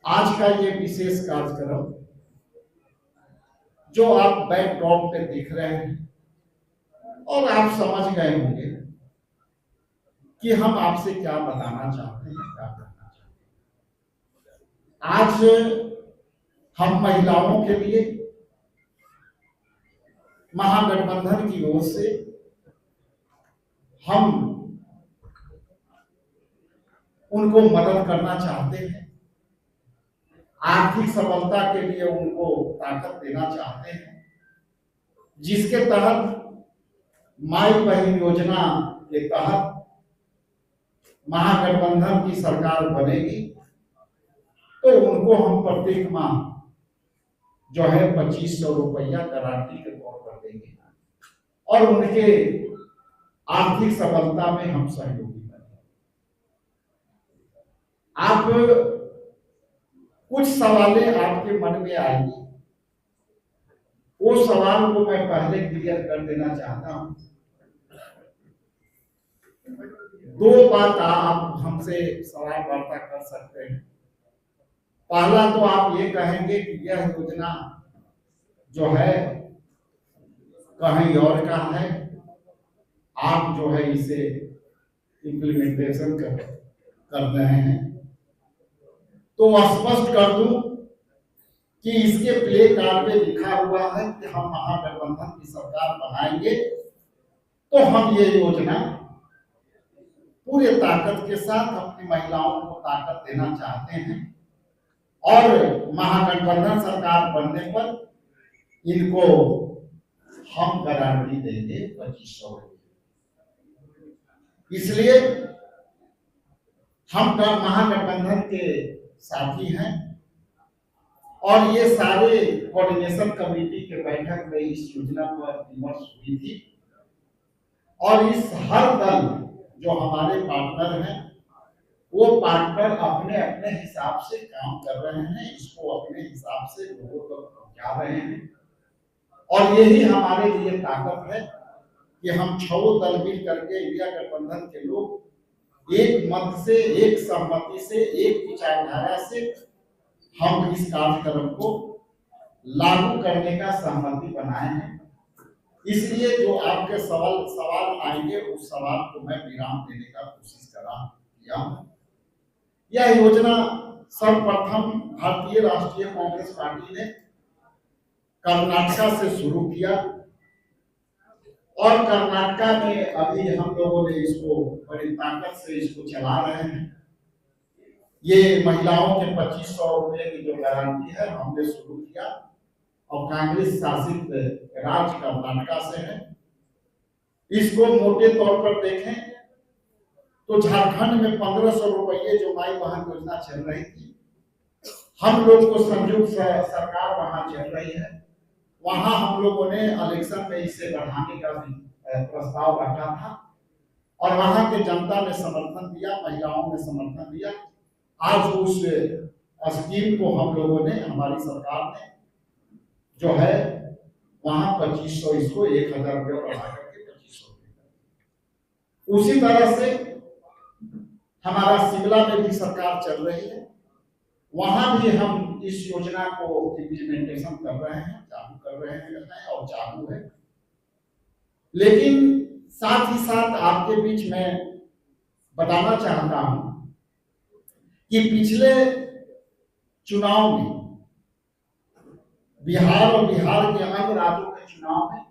आज का ये विशेष कार्यक्रम जो आप बैकड्रॉप पे देख रहे हैं और आप समझ गए होंगे कि हम आपसे क्या बताना चाहते हैं, क्या करना चाहते हैं। आज हम महिलाओं के लिए महागठबंधन की ओर से हम उनको मदद करना चाहते हैं, आर्थिक सबलता के लिए उनको ताकत देना चाहते हैं, जिसके तहत माई बहन योजना के तहत महागठबंधन की सरकार बनेगी तो उनको हम प्रत्येक माह जो है 2500 रुपया गारंटी के तौर पर देंगे और उनके आर्थिक सबलता में हम सहयोगी बनेंगे। आप कुछ सवालें आपके मन में आएंगी, वो सवाल को मैं पहले क्लियर कर देना चाहता हूं। दो बात आप हमसे सवाल वार्ता कर सकते हैं। पहला तो आप ये कहेंगे कि यह योजना जो है कहीं और का है, आप जो है इसे इम्प्लीमेंटेशन कर रहे हैं। तो स्पष्ट कर दूं कि इसके प्ले कार्ड में लिखा हुआ है कि हम महागठबंधन की सरकार बनाएंगे तो हम ये योजना पूरे ताकत के साथ अपनी महिलाओं को ताकत देना चाहते हैं और महागठबंधन सरकार बनने पर इनको हम गारंटी देंगे 2500 रुपये। इसलिए हम महागठबंधन के साथी हैं और ये सारे कोऑर्डिनेशन कमेटी के बैठक में इस योजना पर विमर्श हुई थी और इस हर दल जो हमारे पार्टनर हैं वो पार्टनर अपने अपने हिसाब से काम कर रहे हैं, इसको अपने हिसाब से लोगों तक पहुंचा रहे हैं और यही हमारे लिए ताकत है कि हम 6 दल मिल करके इंडिया गठबंधन के लोग एक मत से, एक सहमति से, एक विचारधारा से हम इस कार्यक्रम को लागू करने का सहमति बनाए हैं। इसलिए जो आपके सवाल आएंगे उस सवाल को मैं विराम देने का कोशिश किया। यह योजना सर्वप्रथम भारतीय राष्ट्रीय कांग्रेस पार्टी ने कर्नाटक से शुरू किया और कर्नाटक में अभी हम लोगों ने इसको बड़ी ताकत से इसको चला रहे हैं। ये महिलाओं के 2500 रुपये की जो गारंटी है हमने शुरू किया और कांग्रेस शासित राज्य कर्नाटक से है। इसको मोटे तौर पर देखें तो झारखंड में 1500 रुपये जो माई बहन योजना चल रही थी, हम लोग को संयुक्त सरकार वहां चल रही है, वहां हम लोगों ने इलेक्शन में इसे बढ़ाने का भी प्रस्ताव रखा था और वहां के जनता ने समर्थन दिया, महिलाओं ने समर्थन दिया। आज उस स्कीम को हम लोगों ने, हमारी सरकार ने जो है वहां 2500 इसको 1000 रुपये बढ़ा करके 2500 रुपये। उसी तरह से हमारा शिमला में भी सरकार चल रही है, वहां भी हम इस योजना को इम्प्लीमेंटेशन कर रहे हैं, चालू कर रहे हैं और चालू है। लेकिन साथ ही साथ आपके बीच में बताना चाहता हूं कि पिछले चुनाव में बिहार और बिहार के अन्य राज्यों के चुनाव में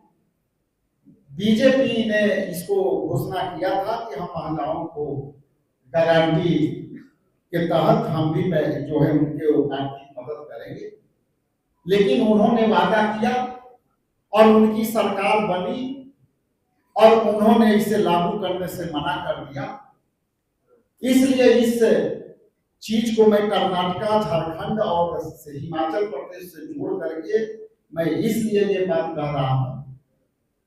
बीजेपी ने इसको घोषणा किया था कि हम महिलाओं को गारंटी के तहत हम भी जो है उनके आर्थिक मदद करेंगे। लेकिन उन्होंने वादा किया और उनकी सरकार बनी और उन्होंने इसे लागू करने से मना कर दिया। इसलिए इस चीज को मैं कर्नाटक, झारखंड और हिमाचल प्रदेश से जोड़ करके मैं इसलिए ये बात कह रहा हूं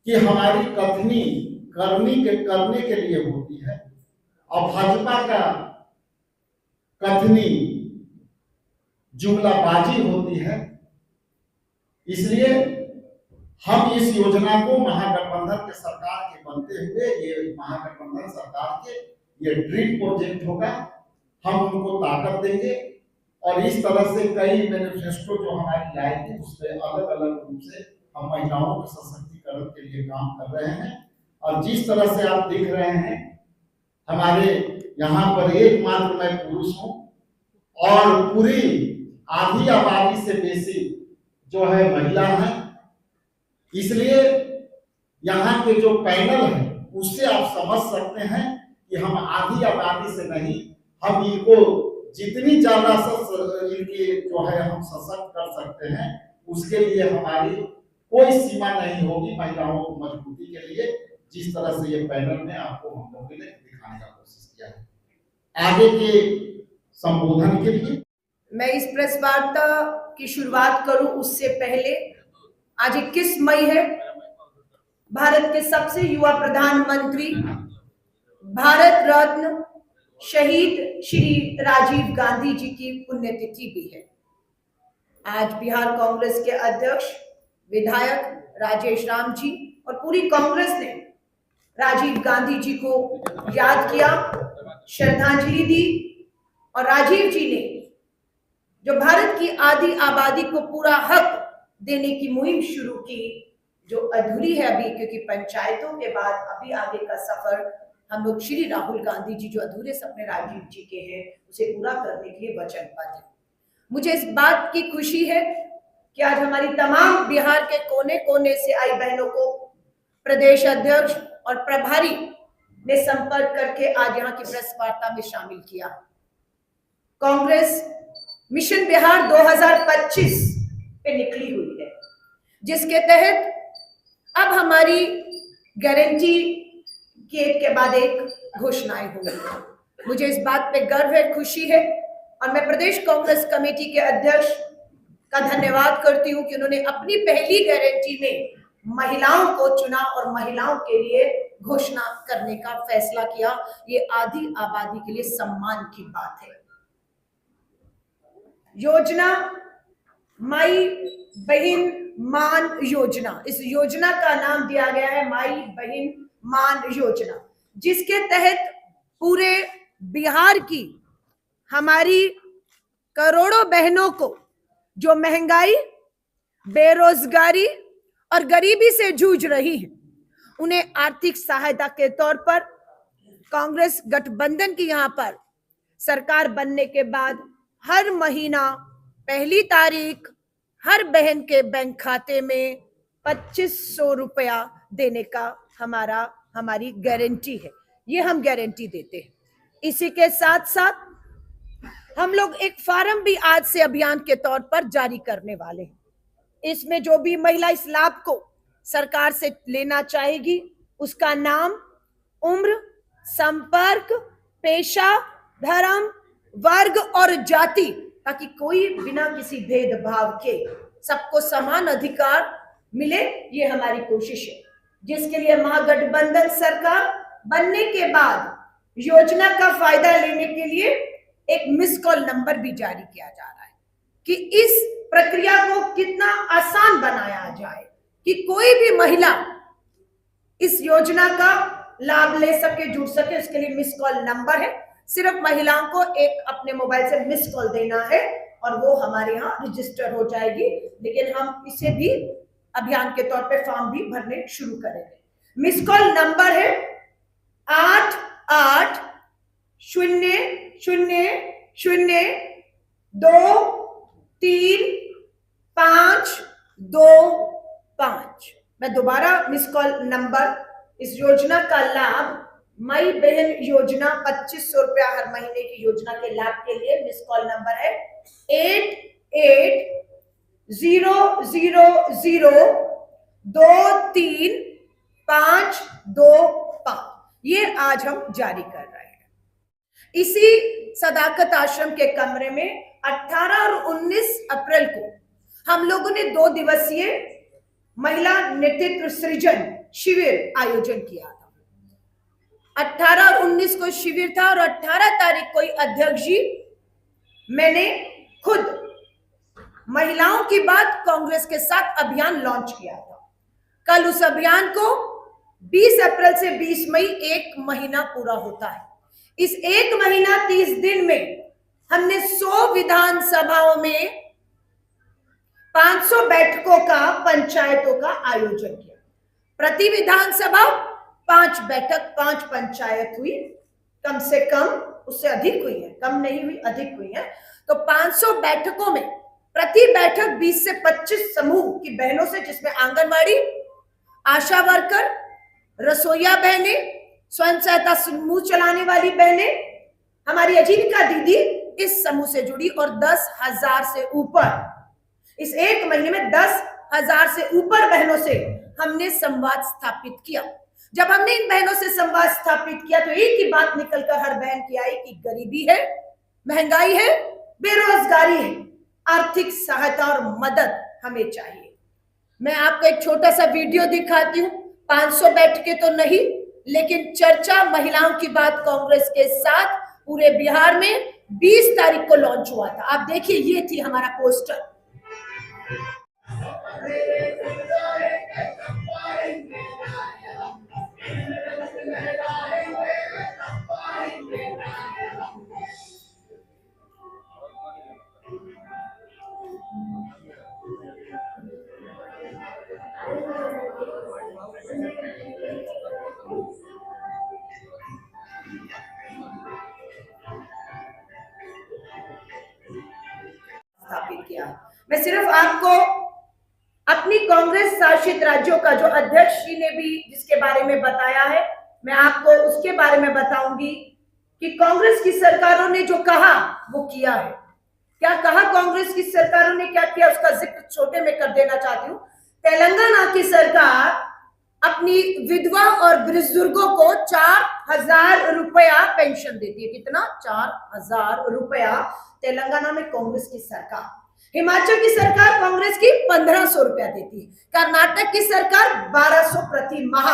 कि हमारी कथनी करने के लिए होती है और भाजपा का कथनी जुमलाबाजी होती है। इसलिए हम इस योजना को महागठबंधन के सरकार के बनते हुए, ये महागठबंधन सरकार के ये ड्रीम प्रोजेक्ट होगा, हम उनको ताकत देंगे और इस तरह से कई मैनिफेस्टो जो हमारी लाई थी उसमें अलग अलग रूप से हम महिलाओं के सशक्तिकरण के लिए काम कर रहे हैं। और जिस तरह से आप देख रहे हैं हमारे यहाँ पर एकमात्र मैं पुरुष हूँ और पूरी आधी आबादी से बेसी जो है महिला है, इसलिए यहाँ के जो पैनल है उससे आप समझ सकते हैं कि हम आधी आबादी से नहीं, हम इनको जितनी ज्यादा इनकी जो है हम सशक्त कर सकते हैं उसके लिए हमारी कोई सीमा नहीं होगी महिलाओं को मजबूती के लिए, जिस तरह से ये पैनल में आपको हम लोगों ने दिखाने का कोशिश किया है। आगे के संबोधन के लिए मैं इस प्रेस वार्ता की शुरुआत करूं उससे पहले आज 21 मई है, भारत के सबसे युवा प्रधानमंत्री भारत रत्न शहीद श्री राजीव गांधी जी की पुण्यतिथि भी है। आज बिहार कांग्रेस के अध्यक्ष विधायक राजेश राम जी और पूरी कांग्रेस ने राजीव गांधी जी को याद किया, श्रद्धांजलि दी और राजीव जी ने जो भारत की आधी आबादी को पूरा हक देने की मुहिम शुरू की, जो अधूरी है अभी, क्योंकि पंचायतों के बाद अभी आगे का सफर हम लोग श्री राहुल गांधी जी जो अधूरे सपने राजीव जी के हैं उसे पूरा करने के लिए वचनबद्ध है। मुझे इस बात की खुशी है कि आज हमारी तमाम बिहार के कोने कोने से आई बहनों को प्रदेश अध्यक्ष और प्रभारी ने संपर्क करके आज यहाँ की प्रेस वार्ता में शामिल किया। कांग्रेस मिशन बिहार 2025 पे निकली हुई है, जिसके तहत अब हमारी गारंटी की एक के बाद एक घोषणाएं होंगी। मुझे इस बात पे गर्व है, खुशी है और मैं प्रदेश कांग्रेस कमेटी के अध्यक्ष का धन्यवाद करती हूं कि उन्होंने अपनी पहली गारंटी में महिलाओं को चुना और महिलाओं के लिए घोषणा करने का फैसला किया। ये आधी आबादी के लिए सम्मान की बात है। योजना माई बहन मान योजना, इस योजना का नाम दिया गया है माई बहन मान योजना, जिसके तहत पूरे बिहार की हमारी करोड़ों बहनों को जो महंगाई, बेरोजगारी और गरीबी से जूझ रही है, उन्हें आर्थिक सहायता के तौर पर कांग्रेस गठबंधन की यहाँ पर सरकार बनने के बाद हर महीना पहली तारीख हर बहन के बैंक खाते में 2500 रुपया देने का हमारी गारंटी है। ये हम गारंटी देते हैं। इसी के साथ साथ हम लोग एक फार्म भी आज से अभियान के तौर पर जारी करने वाले हैं। इसमें जो भी महिला इस लाभ को सरकार से लेना चाहेगी उसका नाम, उम्र, संपर्क, पेशा, धर्म, वर्ग और जाति, ताकि कोई बिना किसी भेदभाव के सबको समान अधिकार मिले, ये हमारी कोशिश है। जिसके लिए महागठबंधन सरकार बनने के बाद योजना का फायदा लेने के लिए एक मिस कॉल नंबर भी जारी किया जा रहा है कि इस प्रक्रिया को कितना आसान बनाया जाए कि कोई भी महिला इस योजना का लाभ ले सके, जुड़ सके। उसके लिए मिस कॉल नंबर है, सिर्फ महिलाओं को एक अपने मोबाइल से मिस कॉल देना है और वो हमारे यहाँ रजिस्टर हो जाएगी। लेकिन हम इसे भी अभियान के तौर पे फॉर्म भी भरने शुरू करेंगे। मिस कॉल नंबर है 8800023525। मैं दोबारा मिस कॉल नंबर, इस योजना का लाभ माई बहन योजना 2500 रुपया हर महीने की योजना के लाभ के लिए मिस कॉल नंबर है 8800235525। ये आज हम जारी कर रहे हैं। इसी सदाकत आश्रम के कमरे में 18 और 19 अप्रैल को हम लोगों ने 2 दिवसीय महिला नेतृत्व सृजन शिविर आयोजन किया था। 18 और 19 को शिविर था और 18 तारीख को अध्यक्ष जी मैंने खुद महिलाओं की बात कांग्रेस के साथ अभियान लॉन्च किया था। कल उस अभियान को 20 अप्रैल से 20 मई 1 महीना पूरा होता है। इस 1 महीना 30 दिन में हमने 100 विधानसभाओं में 500 बैठकों का पंचायतों का आयोजन किया। प्रति विधानसभा 5 बैठक 5 पंचायत हुई, कम से कम, उससे अधिक हुई है, कम नहीं हुई, अधिक हुई है। तो 500 बैठकों में प्रति बैठक 20 से 25 समूह की बहनों से, जिसमें आंगनवाड़ी, आशा वर्कर, रसोईया बहनें, स्वयं सहायता समूह चलाने वाली बहनें, हमारी आजीविका दीदी इस समूह से जुड़ी और 10,000 से ऊपर, इस एक महीने में 10,000 से ऊपर बहनों से हमने संवाद स्थापित किया। जब हमने इन बहनों से संवाद स्थापित किया तो एक ही बात निकलकर हर बहन की आई कि गरीबी है, महंगाई है, बेरोजगारी है, आर्थिक सहायता और मदद हमें चाहिए। मैं आपको एक छोटा सा वीडियो दिखाती हूँ। 500 बैठकें तो नहीं, लेकिन चर्चा महिलाओं की बात कांग्रेस के साथ पूरे बिहार में 20 तारीख को लॉन्च हुआ था। आप देखिए, ये थी हमारा पोस्टर। स्थापित किया। मैं सिर्फ आपको अपनी कांग्रेस शासित राज्यों का जो अध्यक्ष जी ने भी जिसके बारे में बताया है, मैं आपको उसके बारे में बताऊंगी कि कांग्रेस की सरकारों ने जो कहा वो किया है। क्या कहा कांग्रेस की सरकारों ने, क्या किया, उसका जिक्र छोटे में कर देना चाहती हूँ। तेलंगाना की सरकार अपनी विधवा और बुजुर्गों को 4,000 रुपया पेंशन देती है। कितना? 4,000 रुपया तेलंगाना में कांग्रेस की सरकार। हिमाचल की सरकार कांग्रेस की 1,500 रुपया देती है। कर्नाटक की सरकार 1,200 प्रति माह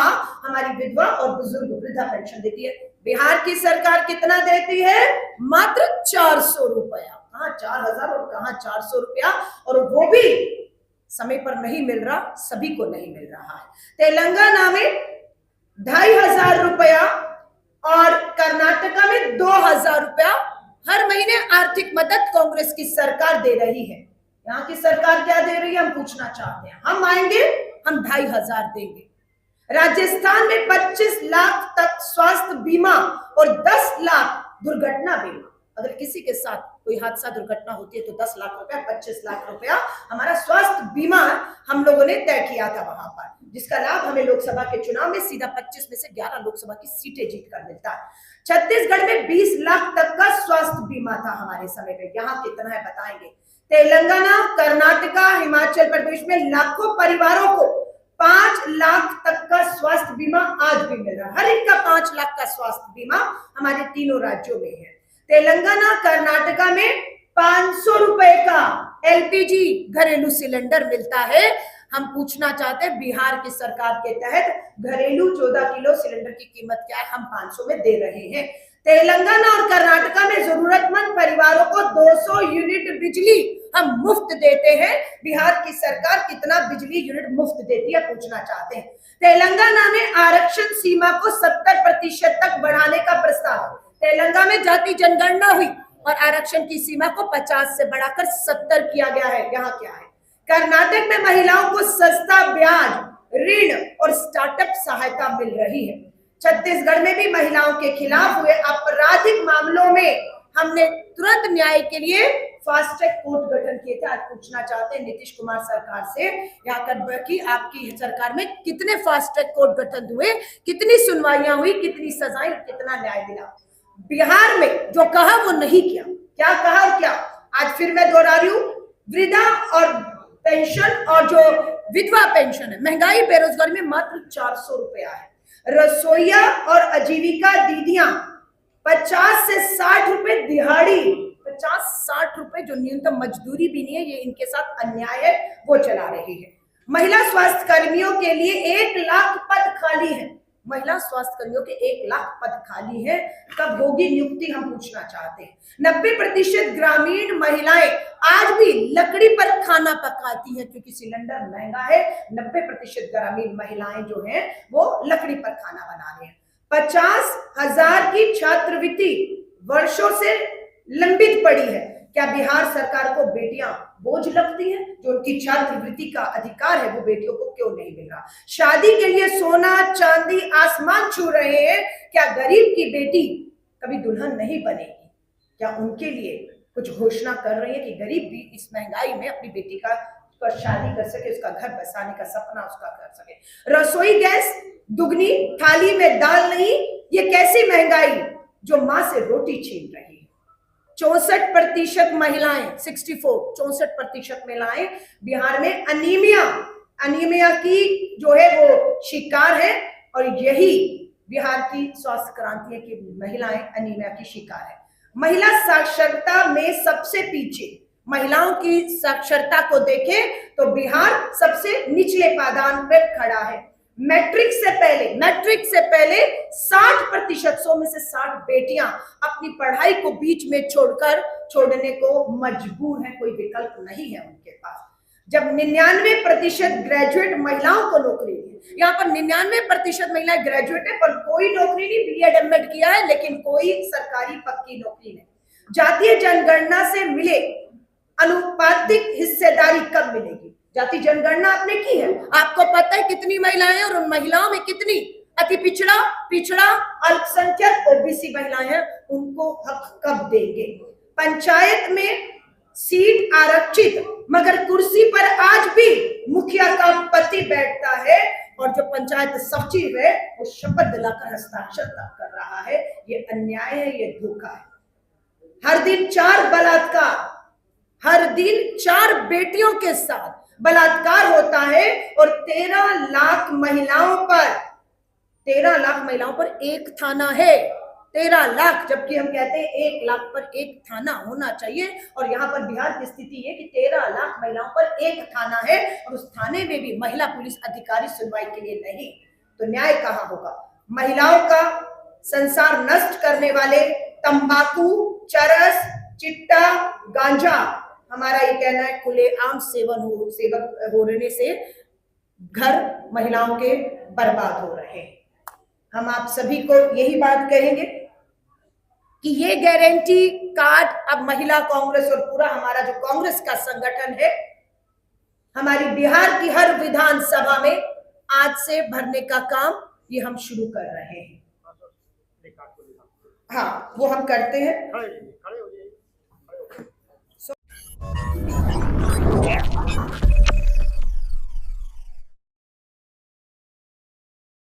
हमारी विधवा और बुजुर्ग वृद्धा पेंशन देती है। बिहार की सरकार कितना देती है? मात्र 400 रुपया। कहाँ 4,000 और कहाँ 400 रुपया, और वो भी समय पर नहीं मिल रहा, सभी को नहीं मिल रहा है। तेलंगाना में 2,500 रुपया और कर्नाटका में 2,000 रुपया हर महीने आर्थिक मदद कांग्रेस की सरकार दे रही है। यहाँ की सरकार क्या दे रही है, हम पूछना चाहते हैं। हम आएंगे, हम 2,500 देंगे। राजस्थान में 25 लाख तक स्वास्थ्य बीमा और 10 लाख दुर्घटना बीमा। अगर किसी के साथ कोई हादसा दुर्घटना होती है तो 10 लाख रुपया, 25 लाख रुपया हमारा स्वास्थ्य बीमा हम लोगों ने तय किया था वहां पर, जिसका लाभ हमें लोकसभा के चुनाव में सीधा 25 में से 11 लोकसभा की सीटें जीत कर मिलता है। छत्तीसगढ़ में 20 लाख तक का स्वास्थ्य बीमा था हमारे समय पे। यहाँ कितना है बताएंगे। तेलंगाना, कर्नाटका, हिमाचल प्रदेश में लाखों परिवारों को 5 लाख तक का स्वास्थ्य बीमा आज भी मिल रहा है। हर एक का 5 लाख का स्वास्थ्य बीमा हमारे तीनों राज्यों में है। तेलंगाना, कर्नाटका में 500 रुपए का एलपीजी घरेलू सिलेंडर मिलता है। हम पूछना चाहते हैं, बिहार की सरकार के तहत घरेलू 14 किलो सिलेंडर की कीमत क्या है, हम 500 में दे रहे हैं। तेलंगाना और कर्नाटका में जरूरतमंद परिवारों को 200 यूनिट बिजली हम मुफ्त देते हैं। बिहार की सरकार कितना बिजली यूनिट मुफ्त देती है, पूछना चाहते हैं। तेलंगाना में आरक्षण सीमा को 70% तक बढ़ाने का प्रस्ताव। तेलंगाना में जाति जनगणना हुई और आरक्षण की सीमा को 50 से बढ़ाकर 70 किया गया है। यहाँ क्या है? कर्नाटक में महिलाओं को सस्ता ब्याज ऋण और स्टार्टअप सहायता मिल रही है। छत्तीसगढ़ में भी महिलाओं के खिलाफ हुए आपराधिक मामलों में हमने तुरंत न्याय के लिए फास्ट ट्रैक कोर्ट गठन किए थे। आज पूछना चाहते हैं नीतीश कुमार सरकार से, यहाँ कर कि आपकी सरकार में कितने फास्ट ट्रैक कोर्ट गठन हुए, कितनी सुनवाइयां हुई, कितनी सजाएं, कितना न्याय मिला। बिहार में जो कहा वो नहीं किया। क्या कहा और क्या? आज फिर मैं दोहरा रही हूँ, वृद्धा और पेंशन और जो विधवा पेंशन है, महंगाई बेरोजगारी में मात्र 400 रुपया है। रसोईया और आजीविका दीदियां 50 से 60 रुपए दिहाड़ी, 50-60 रुपए जो न्यूनतम मजदूरी भी नहीं है, ये इनके साथ अन्याय है, वो चला रही है। महिला स्वास्थ्य कर्मियों के लिए 1 लाख पद खाली है। महिला स्वास्थ्य कर्मियों के 1 लाख पद खाली है। कब होगी नियुक्ति, हम पूछना चाहते हैं। 90% ग्रामीण महिलाएं आज भी लकड़ी पर खाना पकाती हैं, क्योंकि सिलेंडर महंगा है। 90% ग्रामीण महिलाएं जो हैं वो लकड़ी पर खाना बना रही हैं। 50,000 की छात्रवृत्ति वर्षों से लंबित पड़ी है। क्या बिहार सरकार को बेटियां बोझ लगती हैं? जो उनकी छात्रवृत्ति का अधिकार है वो बेटियों को क्यों नहीं मिल रहा? शादी के लिए सोना चांदी आसमान छू रहे हैं, क्या गरीब की बेटी कभी दुल्हन नहीं बनेगी? क्या उनके लिए कुछ घोषणा कर रही है कि गरीब भी इस महंगाई में अपनी बेटी का शादी कर सके, उसका घर बसाने का सपना उसका कर सके? रसोई गैस दुगनी, थाली में दाल नहीं, ये कैसी महंगाई जो मां से रोटी छीन रही है? 64% महिलाएं, 64% महिलाएं बिहार में अनीमिया की जो है वो शिकार है, और यही बिहार की स्वास्थ्य क्रांति है कि महिलाएं अनीमिया की शिकार है। महिला साक्षरता में सबसे पीछे, महिलाओं की साक्षरता को देखें तो बिहार सबसे निचले पायदान पर खड़ा है। मैट्रिक से पहले 60%, 100 में से 60 बेटियां अपनी पढ़ाई को बीच में छोड़ने को मजबूर हैं, कोई विकल्प नहीं है उनके पास। जब 99% ग्रेजुएट महिलाओं को नौकरी है, यहाँ पर 99% महिलाएं ग्रेजुएट है पर कोई नौकरी नहीं, बीएड एमएड किया है लेकिन कोई सरकारी पक्की नौकरी नहीं। जातीय जनगणना से मिले अनुपातिक हिस्सेदारी कब मिलेगी? जाति जनगणना आपने की है, आपको पता है कितनी महिलाएं हैं और उन महिलाओं में कितनी अति पिछड़ा अल्पसंख्यक ओबीसी महिलाएं हैं, उनको हक कब देंगे? पंचायत में सीट आरक्षित मगर कुर्सी पर आज भी मुखिया का पति बैठता है और जो पंचायत सचिव है वो शपथ दिलाकर हस्ताक्षर कर रहा है। ये अन्याय है, ये धोखा है। हर दिन 4 बलात्कार, हर दिन 4 बेटियों के साथ बलात्कार होता है और 13 लाख महिलाओं पर एक थाना है। 13 लाख, जबकि हम कहते हैं 1 लाख पर एक थाना होना चाहिए, और यहाँ पर बिहार की स्थिति है कि 13 लाख महिलाओं पर एक थाना है और उस थाने में भी महिला पुलिस अधिकारी सुनवाई के लिए नहीं। तो न्याय कहाँ होगा? महिलाओं का संसार नष्ट करने वाले तंबाकू, चरस, चिट्टा, गांजा, हमारा ये कहना है खुलेआम सेवन होने से घर महिलाओं के बर्बाद हो रहे हैं। हम आप सभी को यही बात कहेंगे कि ये गारंटी कार्ड अब महिला कांग्रेस और पूरा हमारा जो कांग्रेस का संगठन है, हमारी बिहार की हर विधानसभा में आज से भरने का काम ये हम शुरू कर रहे हैं। हाँ, वो हम करते हैं।